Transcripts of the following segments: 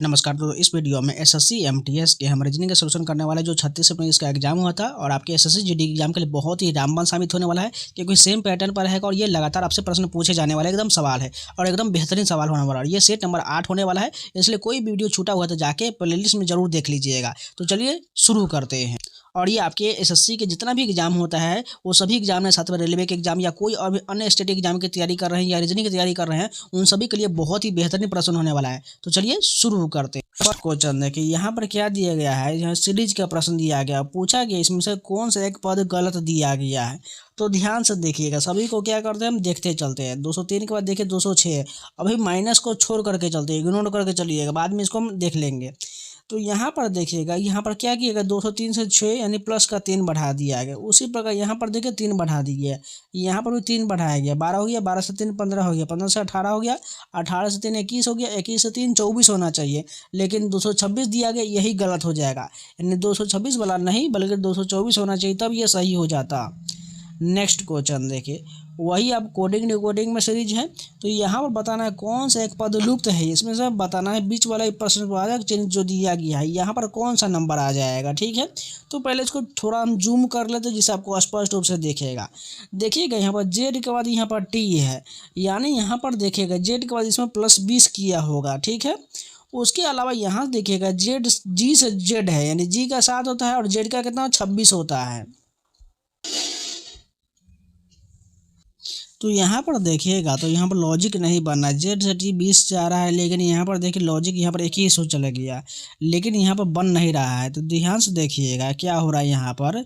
नमस्कार। तो इस वीडियो में एसएससी एमटीएस के हम रीजनिंग का सॉल्यूशन करने वाले जो 36 अप्रैल इसका एग्जाम हुआ था और आपके एसएससी जीडी एग्जाम के लिए बहुत ही रामबाण साबित होने वाला है क्योंकि सेम पैटर्न पर है और ये लगातार आपसे प्रश्न पूछे जाने वाले एकदम सवाल है और एकदम बेहतरीन सवाल होने वाला है। ये सेट नंबर 8 होने वाला है, इसलिए कोई वीडियो छूटा हुआ तो जाके प्लेलिस्ट में जरूर देख लीजिएगा। तो चलिए शुरू करते हैं। और ये आपके एसएससी के जितना भी एग्जाम होता है वो सभी एग्जाम में, साथ में रेलवे के एग्जाम या कोई और अन्य स्टेट एग्जाम की तैयारी कर रहे हैं या रीजनिंग की तैयारी कर रहे हैं, उन सभी के लिए बहुत ही बेहतरीन प्रश्न होने वाला है। तो चलिए शुरू करते हैं। फर्स्ट क्वेश्चन देखिए, यहाँ पर क्या दिया गया है। यहाँ सीरीज का प्रश्न दिया गया, पूछा गया इसमें से कौन सा एक पद गलत दिया गया है। तो ध्यान से देखिएगा, सभी को क्या करते हैं हम देखते चलते हैं। 203 के बाद देखिए 206, अभी माइनस को छोड़ करके चलते हैं, इग्नोर करके चलिएगा, बाद में इसको हम देख लेंगे। तो यहाँ पर देखिएगा, यहाँ पर क्या किएगा, 203 से 6 यानी प्लस का 3 बढ़ा दिया गया। उसी प्रकार यहाँ पर देखिए 3 बढ़ा दी गया, यहाँ पर भी 3 बढ़ाया गया, 12 हो गया, 12 से 3 15 हो गया, 15 से 18 हो गया, 18 से 3 21 हो गया, 21 से 3 24 होना चाहिए, लेकिन 226 दिया गया, यही गलत हो जाएगा। यानी 226 वाला नहीं बल्कि 224 होना चाहिए, तब ये सही हो जाता। नेक्स्ट क्वेश्चन देखिए, वही अब कोडिंग डिकोडिंग में सीरीज है। तो यहाँ पर बताना है कौन सा एक पद लुप्त है, इसमें से बताना है बीच वाला प्रश्न चिन्ह जो दिया गया है यहाँ पर कौन सा नंबर आ जाएगा। ठीक है, तो पहले इसको थोड़ा हम जूम कर लेते हैं जिससे आपको स्पष्ट रूप से दिखेगा। देखिएगा यहाँ पर जेड के बाद यहाँ पर टी है, यानी यहाँ पर देखिएगा जेड के बाद इसमें +20 किया होगा। ठीक है, उसके अलावा यहाँ देखिएगा जेड जी से जेड है, यानी जी का 7 होता है और जेड का कितना 26 होता है। तो यहाँ पर देखिएगा, तो यहाँ पर लॉजिक नहीं बनना, जेड से टी 20 जा रहा है, लेकिन यहाँ पर देखिए लॉजिक यहाँ पर 21 हो चला गया, लेकिन यहाँ पर बन नहीं रहा है। तो ध्यान से देखिएगा क्या हो रहा है यहाँ पर।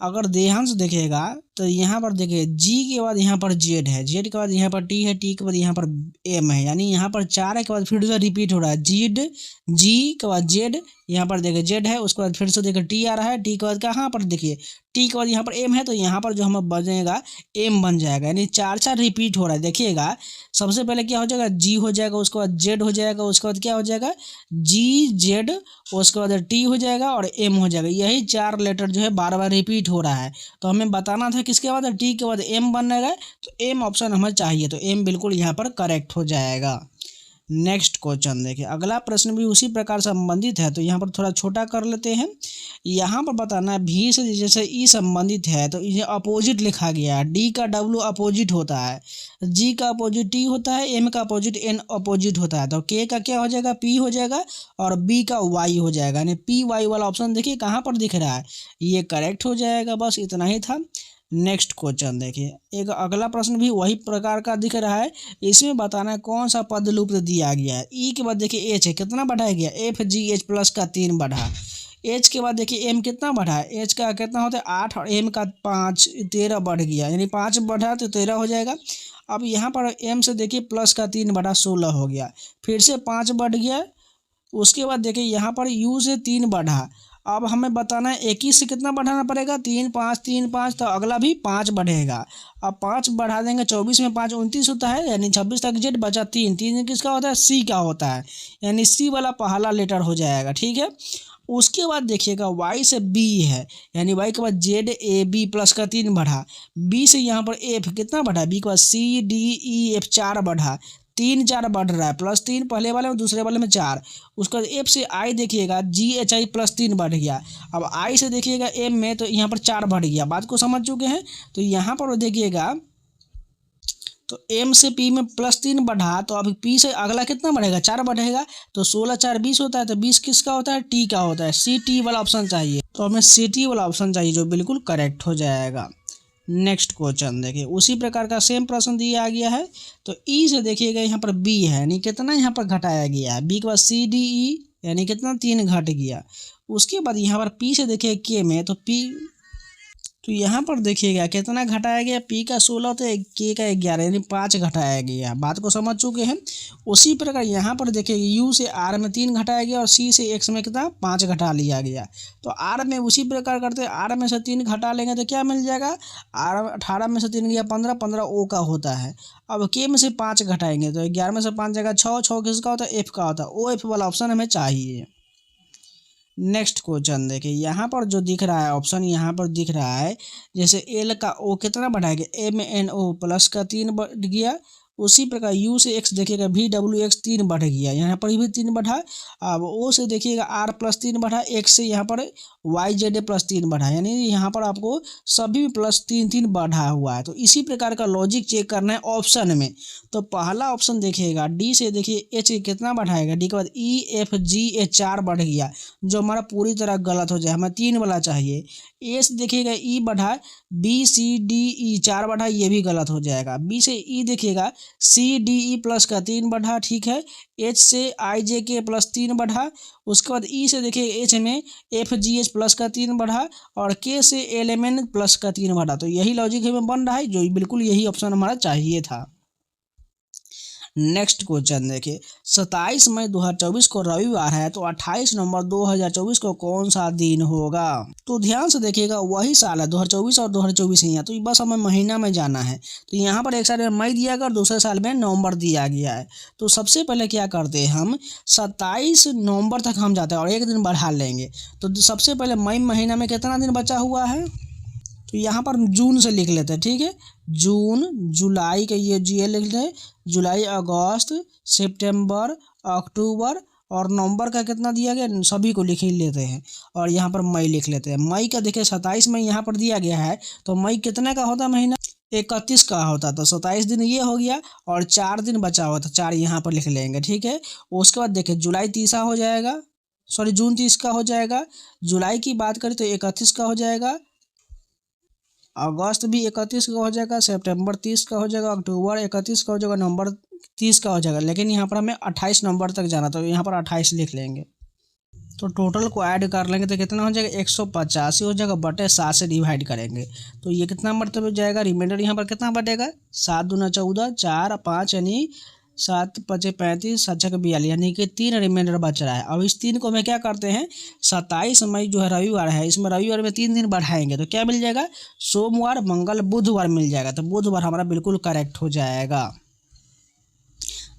अगर ध्यान से देखिएगा तो यहाँ पर देखिए जी के बाद यहाँ पर जेड है, जेड के बाद यहाँ पर टी है, टी के बाद यहाँ पर एम है, यानी यहाँ पर 4 के बाद फिर से रिपीट हो रहा है। जेड जी के बाद जेड, यहाँ पर देखिए जेड है, उसके बाद फिर से देखिए टी आ रहा है, टी के बाद कहाँ पर देखिए टी के बाद यहाँ पर एम है, तो यहाँ पर जो हमें बनेगा एम बन जाएगा, यानी 4 रिपीट हो रहा है। देखिएगा सबसे पहले क्या हो जाएगा, जी हो जाएगा, उसके बाद जेड हो जाएगा, उसके बाद क्या हो जाएगा जी जेड, उसके बाद टी हो जाएगा और एम हो जाएगा। यही 4 लेटर जो है बार बार रिपीट हो रहा है। तो हमें बताना था किसके बाद टी के बाद एम बनेगा, तो एम ऑप्शन हमें चाहिए, तो एम बिल्कुल यहाँ पर करेक्ट हो जाएगा। नेक्स्ट क्वेश्चन देखिए, अगला प्रश्न भी उसी प्रकार संबंधित है, तो यहाँ पर थोड़ा छोटा कर लेते हैं। यहाँ पर बताना है भी से जैसे ई संबंधित है तो इसे अपोजिट लिखा गया है। डी का डब्ल्यू अपोजिट होता है, जी का अपोजिट टी होता है, एम का अपोजिट एन अपोजिट होता है। तो के का क्या हो जाएगा, पी हो जाएगा और बी का वाई हो जाएगा, यानी पी वाई वाला ऑप्शन देखिए कहाँ पर दिख रहा है, ये करेक्ट हो जाएगा। बस इतना ही था। नेक्स्ट क्वेश्चन देखिए, एक अगला प्रश्न भी वही प्रकार का दिख रहा है। इसमें बताना है कौन सा पद लुप्त दिया गया है। ई के बाद देखिए एच है, कितना बढ़ाया गया, एफ जी एच प्लस का 3 बढ़ा। एच के बाद देखिए एम कितना बढ़ा है, एच का कितना होता है 8 और एम का 5, 13 बढ़ गया, यानी 5 बढ़ा तो 13 हो जाएगा। अब यहाँ पर एम से देखिए प्लस का 3 बढ़ा 16 हो गया, फिर से 5 बढ़ गया। उसके बाद देखिए यहाँ पर यू से 3 बढ़ा। अब हमें बताना है 21 से कितना बढ़ाना पड़ेगा, 3 5 3 5, तो अगला भी 5 बढ़ेगा। अब 5 बढ़ा देंगे, 24 में 5 29 होता है, यानी 26 तक जेड बचा 3, 3 किसका होता है सी का होता है, यानी सी वाला पहला लेटर हो जाएगा। ठीक है, उसके बाद देखिएगा वाई से बी है, यानी वाई के बाद जेड ए बी प्लस का 3 बढ़ा। बी से यहाँ पर एफ कितना बढ़ा, बी के बाद सी डी ई एफ 4 बढ़ा, 3 4 बढ़ रहा है, +3 पहले वाले में, दूसरे वाले में 4। उसके बाद एफ से आई देखिएगा जी एच आई +3 बढ़ गया। अब आई से देखिएगा एम में, तो यहाँ पर 4 बढ़ गया। बात को समझ चुके हैं। तो यहाँ पर देखिएगा, तो एम से पी में +3 बढ़ा, तो अब पी से अगला कितना बढ़ेगा 4 बढ़ेगा, तो 16 4 20 होता है, तो 20 किसका होता है टी का होता है। सी टी वाला ऑप्शन चाहिए, तो हमें सी टी वाला ऑप्शन चाहिए जो बिल्कुल करेक्ट हो जाएगा। नेक्स्ट क्वेश्चन देखिए, उसी प्रकार का सेम प्रश्न दिया गया है। तो ई से देखिएगा यहाँ पर बी है, यानी कितना यहाँ पर घटाया गया है, बी के बाद सी डी ई, यानी कितना 3 घट गया। उसके बाद यहाँ पर पी से देखिए के में, तो पी, तो यहाँ पर देखिएगा कितना घटाया गया, पी का 16 तो के का 11, यानी 5 घटाया गया। बात को समझ चुके हैं। उसी प्रकार यहाँ पर देखिए यू से आर में 3 घटाया गया और सी से एक्स में कितना 5 घटा लिया गया। तो आर में उसी प्रकार करते हैं, आर में से 3 घटा लेंगे तो क्या मिल जाएगा, आर 18 में से 3 गया 15, 15 ओ का होता है। अब के में से 5 घटाएंगे तो 11 में से 5 जाएगा 6, 6 किसका होता है एफ का होता है। ओ एफ वाला ऑप्शन हमें चाहिए। नेक्स्ट क्वेश्चन देखिए, यहाँ पर जो दिख रहा है ऑप्शन, यहाँ पर दिख रहा है जैसे एल का ओ कितना बढ़ाएगा, एम एन ओ प्लस का 3 बढ़ गया। उसी प्रकार u से x देखिएगा VWX 3 बढ़ गया, यहाँ पर भी 3 बढ़ा। अब o से देखिएगा r प्लस 3 बढ़ा, x से यहाँ पर YZ प्लस 3 बढ़ा, यानी यहाँ पर आपको सभी प्लस 3 बढ़ा हुआ है। तो इसी प्रकार का लॉजिक चेक करना है ऑप्शन में। तो पहला ऑप्शन देखिएगा डी से, देखिए h कितना बढ़ाएगा, डी के बाद EFGH 4 बढ़ गया, जो हमारा पूरी तरह गलत हो जाए, हमें 3 वाला चाहिए। ए से देखिएगा ई बढ़ा, BCDE 4 बढ़ा, ये भी गलत हो जाएगा। बी से ई देखिएगा CDE प्लस का 3 बढ़ा, ठीक है। एच से IJK प्लस 3 बढ़ा, उसके बाद ई से देखिए एच में FGH प्लस का 3 बढ़ा, और के से LMN प्लस का 3 बढ़ा। तो यही लॉजिक हमें बन रहा है, जो बिल्कुल यही ऑप्शन हमारा चाहिए था। नेक्स्ट क्वेश्चन देखिए, 27 मई 2024 को रविवार है, तो 28 नवंबर 2024 को कौन सा दिन होगा। तो ध्यान से देखिएगा, वही साल है 2024 और 2024 ही है, तो बस हमें महीना में जाना है। तो यहाँ पर एक साल में मई दिया गया और दूसरे साल में नवंबर दिया गया है। तो सबसे पहले क्या करते हैं, हम 27 नवंबर तक हम जाते हैं और एक दिन बढ़ा लेंगे। तो सबसे पहले मई महीना में कितना दिन बचा हुआ है, तो यहाँ पर जून से लिख लेते हैं, ठीक है। जून, जुलाई का ये जी लिख लेते हैं, जुलाई, अगस्त, सितंबर, अक्टूबर और नवंबर का कितना दिया गया, सभी को लिख ही लेते हैं। और यहाँ पर मई लिख लेते हैं। मई का देखिए 27 मई यहाँ पर दिया गया है, तो मई कितने का होता महीना, 31 का होता। तो 27 दिन ये हो गया और 4 दिन बचा हुआ, तो 4 यहाँ पर लिख लेंगे, ठीक है। उसके बाद देखिए जुलाई 30 हो जाएगा, सॉरी जून 30 का हो जाएगा। जुलाई की बात करें तो 31 का हो जाएगा, अगस्त भी 31 का हो जाएगा, सितंबर 30 का हो जाएगा, अक्टूबर 31 का हो जाएगा, नवंबर 30 का हो जाएगा। लेकिन यहाँ पर हमें 28 नवंबर तक जाना, तो यहाँ पर 28 लिख लेंगे। तो टोटल को ऐड कर लेंगे तो कितना हो जाएगा, 185 हो जाएगा, बटे 7 से डिवाइड करेंगे तो ये कितना मरतबे जाएगा, रिमाइंडर यहाँ पर कितना बटेगा, 7 दूना 14, 4 5 यानी 7 5 35, 7 6 42, यानी कि 3 रिमाइंडर बच रहा है। अब इस 3 को मैं क्या करते हैं, 27 मई जो है रविवार है, इसमें रविवार में 3 दिन बढ़ाएंगे तो क्या मिल जाएगा, सोमवार, मंगल, बुधवार मिल जाएगा। तो बुधवार हमारा बिल्कुल करेक्ट हो जाएगा।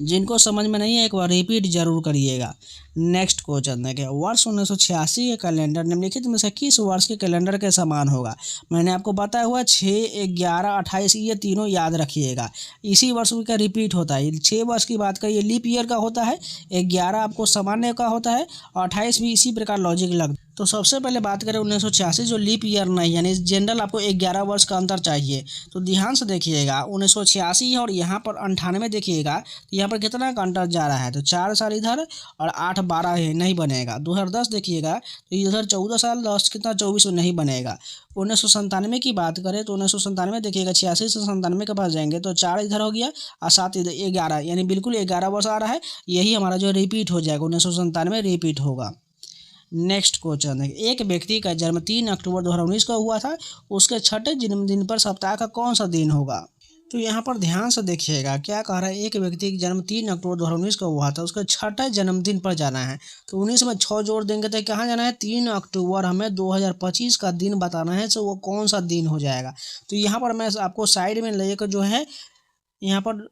जिनको समझ में नहीं है एक बार रिपीट जरूर करिएगा। नेक्स्ट क्वेश्चन देखिए, वर्ष 1986 के कैलेंडर निम्नलिखित में से किस वर्ष के कैलेंडर के समान होगा। मैंने आपको बताया हुआ 6, 11, 28, ये तीनों याद रखिएगा, इसी वर्ष का रिपीट होता है। 6 वर्ष की बात करिए लीप ईयर का होता है, 11 आपको सामान्य का होता है, और 28 भी इसी प्रकार लॉजिक लगता है। तो सबसे पहले बात करें 1986 जो लीप ईयर नहीं, यानी जनरल आपको 11 वर्ष का अंतर चाहिए। तो ध्यान से देखिएगा 1986 है और यहाँ पर 98 देखिएगा, तो यहाँ पर कितना का अंतर जा रहा है, तो 4 साल इधर और 8 12 है, नहीं बनेगा। 2010 देखिएगा तो इधर 14 साल, 10 कितना 24 नहीं बनेगा। 1997 की बात करें तो 1997 देखिएगा 86 से 97 के पास जाएंगे तो 4 इधर हो गया और 7 इधर, 11, यानी बिल्कुल 11 वर्ष आ रहा है। यही हमारा जो रिपीट हो जाएगा, 1997 रिपीट होगा। नेक्स्ट क्वेश्चन है, एक व्यक्ति का जन्म 3 अक्टूबर 2019 को हुआ था, उसके छठे जन्मदिन पर सप्ताह का कौन सा दिन होगा। तो यहाँ पर ध्यान से देखिएगा क्या कह रहा है, एक व्यक्ति का जन्म 3 अक्टूबर 2019 को हुआ था, उसके छठे जन्मदिन पर जाना है। तो 19 में 6 जोड़ देंगे तो कहाँ जाना है, 3 अक्टूबर हमें 2025 का दिन बताना है, तो वो कौन सा दिन हो जाएगा। तो यहाँ पर मैं आपको साइड में लेकर जो है यहाँ पर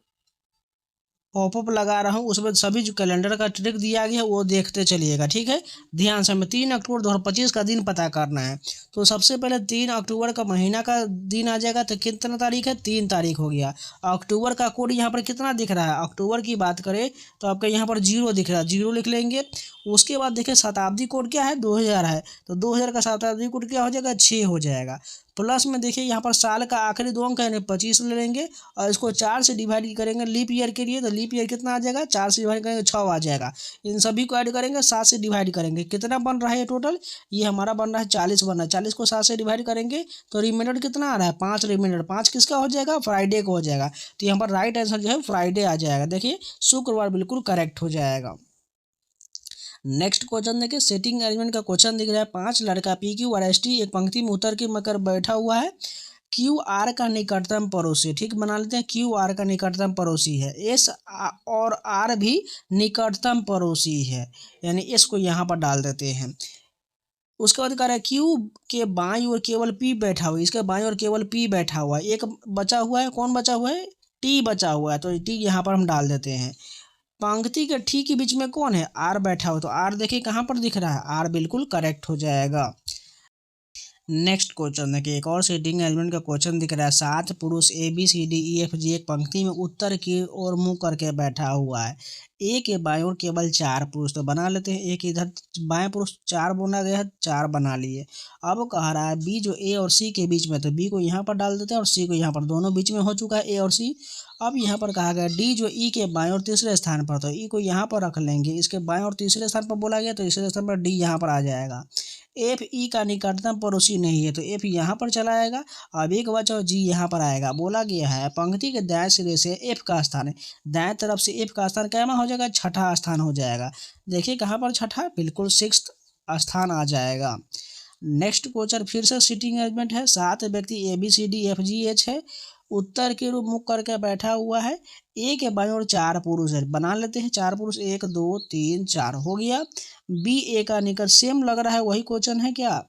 पॉपअप लगा रहा हूँ, उसमें सभी जो कैलेंडर का ट्रिक दिया गया है वो देखते चलिएगा, ठीक है। ध्यान से हमें 3 अक्टूबर 2025 का दिन पता करना है। तो सबसे पहले 3 अक्टूबर का महीना का दिन आ जाएगा, तो कितना तारीख है, 3 तारीख हो गया। अक्टूबर का कोड यहाँ पर कितना दिख रहा है, अक्टूबर की बात करें तो आपका यहाँ पर 0 दिख रहा है, 0 लिख लेंगे। उसके बाद देखिए शताब्दी कोड क्या है, 2000 है, तो 2000 का शताब्दी कोड क्या हो जाएगा, 6 हो जाएगा। प्लस में देखिए यहाँ पर साल का आखिरी 2 अंक यानी 25 ले लेंगे और इसको 4 से डिवाइड करेंगे लीप ईयर के लिए, तो लीप ईयर कितना आ जाएगा, 4 से डिवाइड करेंगे 6 आ जाएगा। इन सभी को ऐड करेंगे, 7 से डिवाइड करेंगे, कितना बन रहा है टोटल, ये हमारा बन रहा है 40 बन रहा है। 40 को 7 से डिवाइड करेंगे तो रिमाइंडर कितना आ रहा है, 5 रिमाइंडर। 5 किसका हो जाएगा, फ्राइडे को हो जाएगा। तो यहाँ पर राइट आंसर जो है फ्राइडे आ जाएगा। देखिए शुक्रवार बिल्कुल करेक्ट हो जाएगा। नेक्स्ट क्वेश्चन देखिए, सेटिंग अरेंजमेंट का क्वेश्चन दिख रहा है। 5 लड़का PQ और ST एक पंक्ति में उतर के मकर बैठा हुआ है। QR का निकटतम पड़ोसी, ठीक बना लेते हैं, QR का निकटतम पड़ोसी है, S और R भी निकटतम पड़ोसी है, यानी S को यहाँ पर डाल देते हैं। उसके बाद कह रहा है Q के बाईं ओर केवल P बैठा हुआ है, इसके बाईं ओर केवल P बैठा हुआ है, एक बचा हुआ है, कौन बचा हुआ है, T बचा हुआ है, तो T यहाँ पर हम डाल देते हैं। पंक्ति के ठीक के बीच में कौन है, R बैठा हो, तो R देखिए कहाँ पर दिख रहा है, R बिल्कुल करेक्ट हो जाएगा। नेक्स्ट क्वेश्चन देखिए, एक और सीटिंग अरेंजमेंट का क्वेश्चन दिख रहा है। 7 पुरुष ABCDEFG एक पंक्ति में उत्तर की ओर मुंह करके बैठा हुआ है। ए के बाईं ओर केवल 4 पुरुष, तो बना लेते हैं। एक इधर बाएं पुरुष 4 बोला गया है, 4 बना लिए। अब कह रहा है बी जो ए और सी के बीच में, तो बी को यहाँ पर डाल देते हैं और सी को यहाँ पर, दोनों बीच में हो चुका है ए और सी। अब यहाँ पर कहा गया डी जो ई के बाएं और तीसरे स्थान पर, तो ई को यहाँ पर रख लेंगे। इसके बाएं और तीसरे स्थान पर बोला गया, तो तीसरे स्थान पर डी यहाँ पर आ जाएगा। एफ ई का निकटतम पड़ोसी नहीं है, तो एफ यहाँ पर चला आएगा। अब एक बचा जी यहाँ पर आएगा। बोला गया है पंक्ति के दाएं सिरे से एफ का स्थान है, दाएं तरफ से एफ का स्थान कैमा हो जाएगा, छठा स्थान हो जाएगा। देखिए कहाँ पर छठा, बिल्कुल 6th स्थान आ जाएगा। नेक्स्ट क्वेश्चन फिर से सीटिंग अरेंजमेंट है। 7 व्यक्ति ABCDFGH है, उत्तर के रूप मुख करके बैठा हुआ है। ए के बाईं ओर 4 पुरुष है, बना लेते हैं। 4 पुरुष 1 2 3 4 हो गया। बी ए का निकट सेम लग रहा है, वही क्वेश्चन है क्या।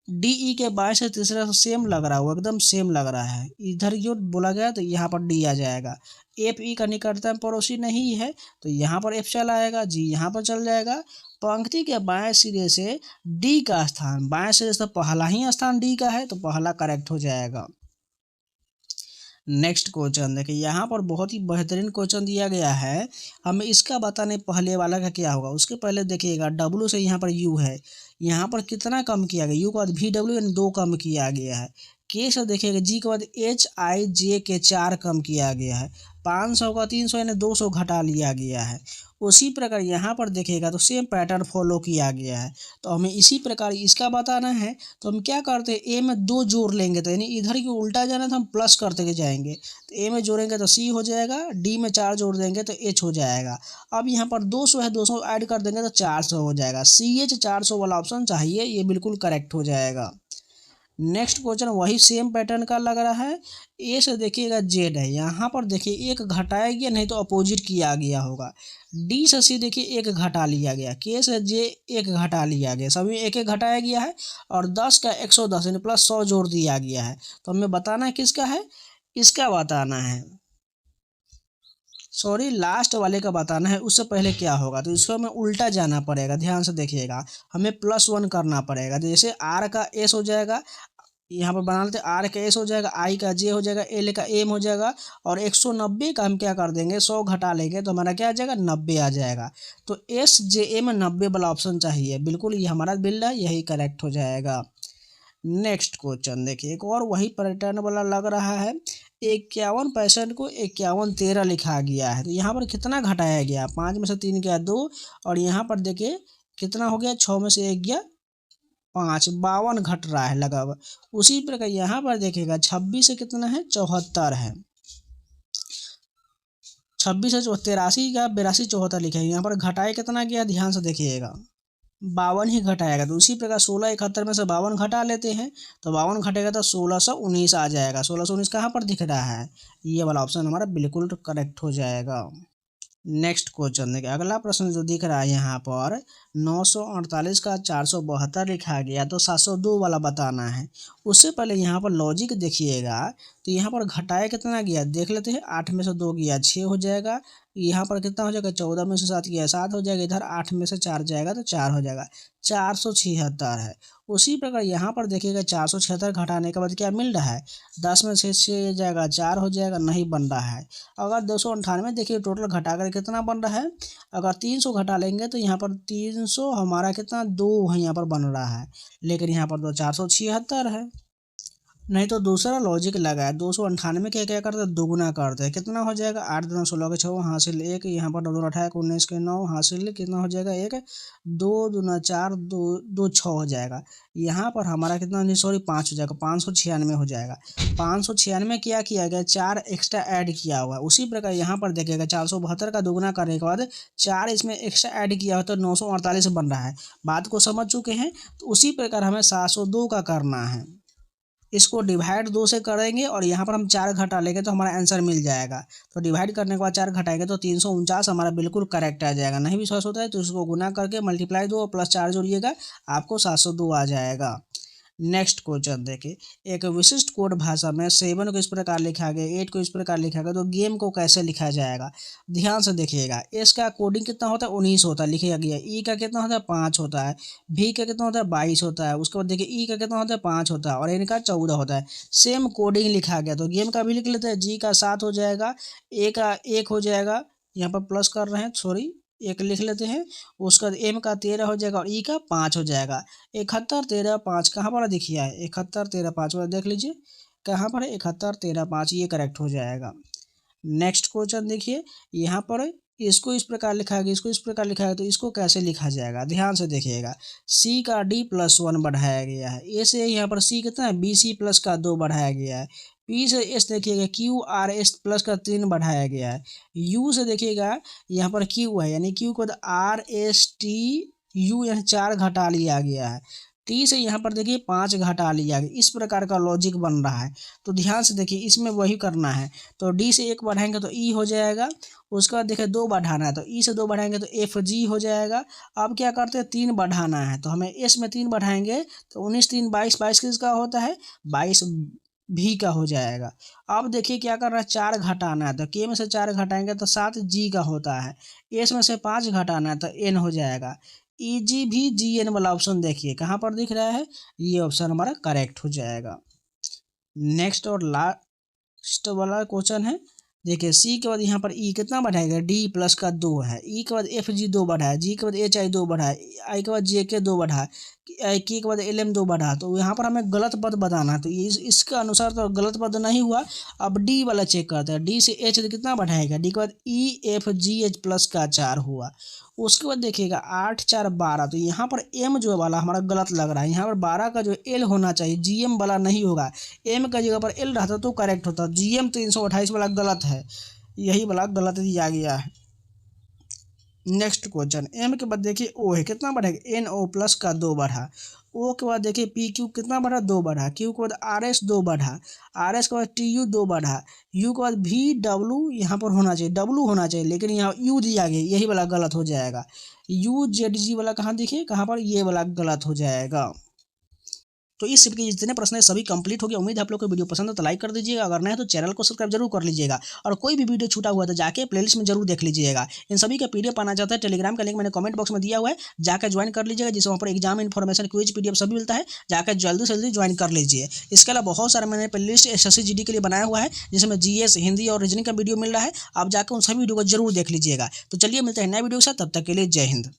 डी ई के बाएं से तीसरा सेम लग रहा है, वो एकदम सेम लग रहा है। इधर जो बोला गया तो यहाँ पर डी आ जाएगा। एफ ई का निकटतम पड़ोसी नहीं है, तो यहाँ पर एफ चला आएगा, जी यहाँ पर चल जाएगा। पंक्ति के बाएं सिरे से डी का स्थान, बाएं सिरे से पहला ही स्थान डी का है, तो पहला करेक्ट हो जाएगा। नेक्स्ट क्वेश्चन देखिए, यहाँ पर बहुत ही बेहतरीन क्वेश्चन दिया गया है। हमें इसका बताने पहले वाला का क्या होगा। उसके पहले देखिएगा डब्लू से यहाँ पर यू है, यहाँ पर कितना कम किया गया, यू के बाद VW यानी 2 कम किया गया है। के से देखिएगा जी के बाद HIJ के 4 कम किया गया है। 500 का 300 यानी 200 घटा लिया गया है। उसी प्रकार यहाँ पर देखिएगा तो सेम पैटर्न फॉलो किया गया है। तो हमें इसी प्रकार इसका बताना है, तो हम क्या करते हैं, ए में 2 जोड़ लेंगे, तो यानी इधर की उल्टा जाना तो हम प्लस करते के जाएंगे। तो ए में जोड़ेंगे तो सी हो जाएगा, डी में 4 जोड़ देंगे तो एच हो जाएगा। अब यहाँ पर 200 है, 200 ऐड कर देंगे तो 400 हो जाएगा। CH 400 वाला ऑप्शन चाहिए, ये बिल्कुल करेक्ट हो जाएगा। नेक्स्ट क्वेश्चन वही सेम पैटर्न का लग रहा है। ए से देखिएगा जेड है, यहाँ पर देखिए एक घटाया गया, नहीं तो अपोजिट किया गया होगा। डी से सी देखिए एक घटा लिया गया, के से जे एक घटा लिया गया, सभी एक एक घटाया गया है। और 10 का 110 यानी प्लस 100 जोड़ दिया गया है। तो हमें बताना है किसका है, इसका बताना है, सॉरी लास्ट वाले का बताना है। उससे पहले क्या होगा, तो इसको हमें उल्टा जाना पड़ेगा, ध्यान से देखिएगा। हमें +1 करना पड़ेगा। जैसे आर का एस हो जाएगा, यहाँ पर बना लेते, आर का एस हो जाएगा, आई का जे हो जाएगा, एल का एम हो जाएगा। और 190 का हम क्या कर देंगे, 100 घटा लेंगे तो हमारा क्या आ जाएगा, 90 आ जाएगा। तो SJA में 90 वाला ऑप्शन चाहिए, बिल्कुल ये हमारा बिल्ड है, यही करेक्ट हो जाएगा। नेक्स्ट क्वेश्चन देखिए, एक और वही पैटर्न वाला लग रहा है। 51% को 5113 लिखा गया है, तो यहाँ पर कितना घटाया गया, 5 में से 3 गया 2, और यहाँ पर देखिए कितना हो गया, 6 में से 1 गया 5, 52 घट रहा है लगा हुआ। उसी प्रकार यहाँ पर देखिएगा 26 से कितना है, 74 है। 26 से 83 का 82 74 लिखा है, यहाँ पर घटाए कितना गया, ध्यान से देखिएगा 52 ही घटाएगा। तो उसी प्रकार 1671 में से 52 घटा लेते हैं, तो 52 घटेगा तो 1619 आ जाएगा। 1619 कहाँ पर दिख रहा है, ये वाला ऑप्शन हमारा बिल्कुल करेक्ट हो जाएगा। नेक्स्ट क्वेश्चन देखिए, अगला प्रश्न जो दिख रहा है यहाँ पर 948 का 472 लिखा गया, तो 702 वाला बताना है। उससे पहले यहाँ पर लॉजिक देखिएगा, तो यहाँ पर घटाया कितना गया देख लेते हैं। 8 में से 2 गया 6 हो जाएगा। यहाँ पर कितना हो जाएगा, 14 में से 7 गया 7 हो जाएगा। इधर 8 में से 4 जाएगा तो 4 हो जाएगा, 476 है। उसी प्रकार यहाँ पर देखिएगा 476 घटाने के बाद क्या मिल रहा है, 10 में से 6 जाएगा 4 हो जाएगा, नहीं बन रहा है। अगर 298 देखिए टोटल घटा कर कितना बन रहा है, अगर 300 घटा लेंगे तो यहाँ पर 300 हमारा कितना 2 है यहाँ पर बन रहा है, लेकिन यहाँ पर तो 476 है। नहीं तो दूसरा लॉजिक लगा है, 298 के क्या करते हैं, दोगुना करते हैं। कितना हो जाएगा, 8 दूना 16 के 6 हासिल 1, यहाँ पर 2 28 19 के 9 हासिल कितना हो जाएगा 1, 2 दूना 4 2 2 6 हो जाएगा। यहाँ पर हमारा कितना नहीं सॉरी 5 हो जाएगा, 596 हो जाएगा। 596 क्या किया गया, 4 एक्स्ट्रा ऐड किया हुआ है। उसी प्रकार यहाँ पर देखिएगा 472 का दोगुना करने के बाद 4 इसमें एक्स्ट्रा ऐड किया हुआ, तो 948 बन रहा है। बात को समझ चुके हैं। तो उसी प्रकार हमें 702 का करना है, इसको डिवाइड 2 से करेंगे और यहाँ पर हम 4 घटा लेंगे तो हमारा आंसर मिल जाएगा। तो डिवाइड करने के बाद 4 घटाएंगे तो 349 हमारा बिल्कुल करेक्ट आ जाएगा। नहीं विश्वास होता है तो इसको गुना करके मल्टीप्लाई 2 और +4 जोड़िएगा, आपको 702 आ जाएगा। नेक्स्ट क्वेश्चन देखिए, एक विशिष्ट कोड भाषा में 7 को इस प्रकार लिखा गया, 8 को इस प्रकार लिखा गया, तो गेम को कैसे लिखा जाएगा। ध्यान से देखिएगा, एस का कोडिंग कितना होता है 19 होता है लिखा गया, ई का कितना होता है 5 होता है, भी का कितना होता है 22 होता है, उसके बाद देखिए ई का कितना होता है 5 होता है और एन का 14 होता है। सेम कोडिंग लिखा गया तो गेम का भी लिख लेते हैं, जी का 7 हो जाएगा, ए का 1 हो जाएगा, यहाँ पर प्लस कर रहे हैं सॉरी, एक लिख लेते हैं, उसका एम का 13 हो जाएगा और ई का 5 हो जाएगा। 71 13 5 कहाँ पर देखिए है, 71 13 5 वाला देख लीजिए कहाँ पर है, 71 13 5, ये करेक्ट हो जाएगा। नेक्स्ट क्वेश्चन देखिए, यहाँ पर इसको इस प्रकार लिखा गया, इसको इस प्रकार लिखा गया, तो इसको कैसे लिखा जाएगा। ध्यान से देखिएगा, सी का D+1 बढ़ाया गया है, ए से यहाँ पर सी कितना है BC प्लस का 2 बढ़ाया गया है, पी से एस देखिएगा QRS प्लस का 3 बढ़ाया गया है, यू से देखिएगा यहाँ पर क्यू है यानी क्यू को RSTU यानी 4 घटा लिया गया है, टी से यहाँ पर देखिए 5 घटा लिया गया, इस प्रकार का लॉजिक बन रहा है। तो ध्यान से देखिए इसमें वही करना है, तो डी से 1 बढ़ाएंगे तो ई हो जाएगा, उसके बाद देखिए 2 बढ़ाना है तो ई से 2 बढ़ाएंगे तो FG हो जाएगा। अब क्या करते हैं 3 बढ़ाना है तो हमें एस में 3 बढ़ाएंगे तो 19 3 22, 22 किसका होता है 22 भी का हो जाएगा। अब देखिए क्या कर रहा है 4 घटाना है तो के में से 4 घटाएंगे तो 7 जी का होता है, एस में से 5 घटाना है तो एन हो जाएगा। EGVGN वाला ऑप्शन देखिए कहाँ पर दिख रहा है, ये ऑप्शन हमारा करेक्ट हो जाएगा। नेक्स्ट और लास्ट वाला क्वेश्चन है, देखिए सी के बाद यहाँ पर ई कितना बढ़ाएगा D प्लस का 2 है, ई के बाद FG 2 बढ़ा है, जी के बाद HI 2 बढ़ा है, आई के बाद JK 2 बढ़ा है, के बाद LM 2 बढ़ा, तो यहाँ पर हमें गलत पद बताना है, तो इसके अनुसार तो गलत पद नहीं हुआ। अब डी वाला चेक करते हैं, डी से एच कितना बढ़ाएगा, डी के बाद EFGH प्लस का 4 हुआ, उसके बाद देखिएगा 8 4 12, तो यहाँ पर एम जो वाला हमारा गलत लग रहा है, यहाँ पर 12 का जो एल होना चाहिए GM वाला नहीं होगा, एम का जगह पर एल रहता तो करेक्ट होता, GM 328 वाला गलत है, यही वाला गलत दिया गया है। नेक्स्ट क्वेश्चन, एम के बाद देखिए ओ है कितना बढ़ेगा NO प्लस का 2 बढ़ा, ओ के बाद देखिए PQ कितना बढ़ा 2 बढ़ा, क्यू के बाद RS 2 बढ़ा, RS के बाद TU 2 बढ़ा, यू के बाद VW यहाँ पर होना चाहिए W होना चाहिए लेकिन यहाँ U दिया गया, यही वाला गलत हो जाएगा। UZG वाला कहाँ देखिए कहाँ पर, ये वाला गलत हो जाएगा। तो इस शिफ्ट के जितने प्रश्न है सभी कंप्लीट हो गए। उम्मीद है आप लोग को वीडियो पसंद है तो लाइक कर दीजिएगा, अगर नहीं है तो चैनल को सब्सक्राइब जरूर कर लीजिएगा, और कोई भी वीडियो छूटा हुआ है तो जाके प्लेलिस्ट में जरूर देख लीजिएगा। इन सभी का PDF पाना चाहता है, टेलीग्राम का लिंक मैंने कमेंट बॉक्स में दिया हुआ है, जाकर ज्वाइन कर लीजिएगा, जिससे वहाँ पर एग्जाम इन्फॉर्मेशन क्विज PDF सभी मिलता है, जाकर जल्दी से जल्दी ज्वाइन कर लीजिए। इसके अलावा बहुत सारा मैंने प्लेलिस्ट SSC GD के लिए बनाया हुआ है, जिसमें GS हिंदी और रीजनिंग का वीडियो मिल रहा है, आप जाकर उन सभी वीडियो को जरूर देख लीजिएगा। तो चलिए मिलते हैं नए वीडियो के साथ, तब तक के लिए जय हिंद।